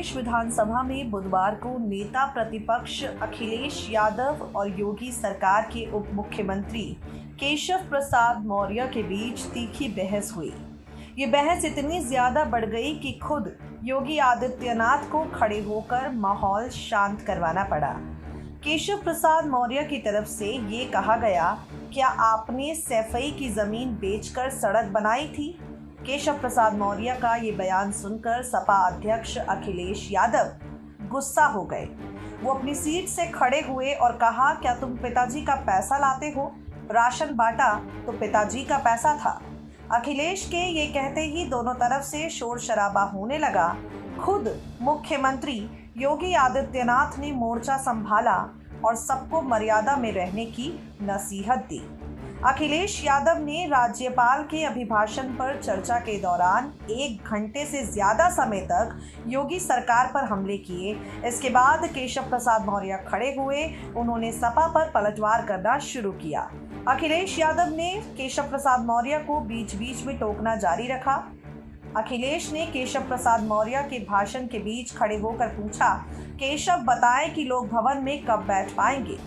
प्रदेश विधानसभा में बुधवार को नेता प्रतिपक्ष अखिलेश यादव और योगी सरकार के उप मुख्यमंत्री केशव प्रसाद मौर्य के बीच तीखी बहस हुई। ये बहस इतनी ज्यादा बढ़ गई कि खुद योगी आदित्यनाथ को खड़े होकर माहौल शांत करवाना पड़ा। केशव प्रसाद मौर्य की तरफ से ये कहा गया, क्या आपने सैफई की जमीन बेचकर सड़क बनाई थी? केशव प्रसाद मौर्य का ये बयान सुनकर सपा अध्यक्ष अखिलेश यादव गुस्सा हो गए। वो अपनी सीट से खड़े हुए और कहा, क्या तुम पिताजी का पैसा लाते हो? राशन बांटा तो पिताजी का पैसा था। अखिलेश के ये कहते ही दोनों तरफ से शोर शराबा होने लगा। खुद मुख्यमंत्री योगी आदित्यनाथ ने मोर्चा संभाला और सबको मर्यादा में रहने की नसीहत दी। अखिलेश यादव ने राज्यपाल के अभिभाषण पर चर्चा के दौरान 1 घंटे से ज्यादा समय तक योगी सरकार पर हमले किए। इसके बाद केशव प्रसाद मौर्य खड़े हुए, उन्होंने सपा पर पलटवार करना शुरू किया। अखिलेश यादव ने केशव प्रसाद मौर्य को बीच बीच में टोकना जारी रखा। अखिलेश ने केशव प्रसाद मौर्य के भाषण के बीच खड़े होकर पूछा, केशव बताएं कि लोक भवन में कब बैठ पाएंगे?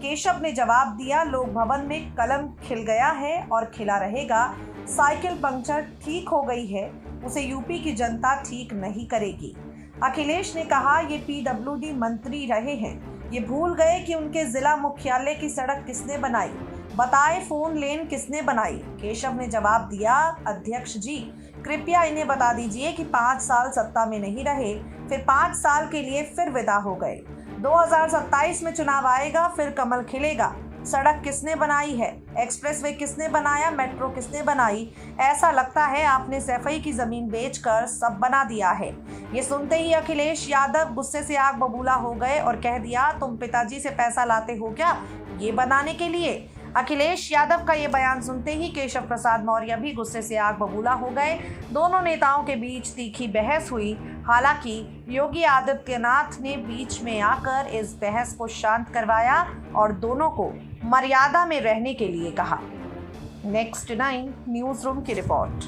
केशव ने जवाब दिया, लोक भवन में कलम खिल गया है और खिला रहेगा। साइकिल पंक्चर ठीक हो गई है, उसे यूपी की जनता ठीक नहीं करेगी। अखिलेश ने कहा, ये पीडब्ल्यूडी मंत्री रहे हैं, ये भूल गए कि उनके जिला मुख्यालय की सड़क किसने बनाई? बताए फोन लेन किसने बनाई? केशव ने जवाब दिया, अध्यक्ष जी कृपया इन्हें बता दीजिए कि 5 साल सत्ता में नहीं रहे, फिर 5 साल के लिए फिर विदा हो गए। 2027 में चुनाव आएगा, फिर कमल खिलेगा। सड़क किसने बनाई है? एक्सप्रेसवे किसने बनाया? मेट्रो किसने बनाई? ऐसा लगता है आपने सैफई की जमीन बेचकर सब बना दिया है। ये सुनते ही अखिलेश यादव गुस्से से आग बबूला हो गए और कह दिया, तुम पिताजी से पैसा लाते हो क्या ये बनाने के लिए? अखिलेश यादव का ये बयान सुनते ही केशव प्रसाद मौर्य भी गुस्से से आग बबूला हो गए। दोनों नेताओं के बीच तीखी बहस हुई। हालांकि योगी आदित्यनाथ ने बीच में आकर इस बहस को शांत करवाया और दोनों को मर्यादा में रहने के लिए कहा। नेक्स्ट 9 न्यूज़ रूम की रिपोर्ट।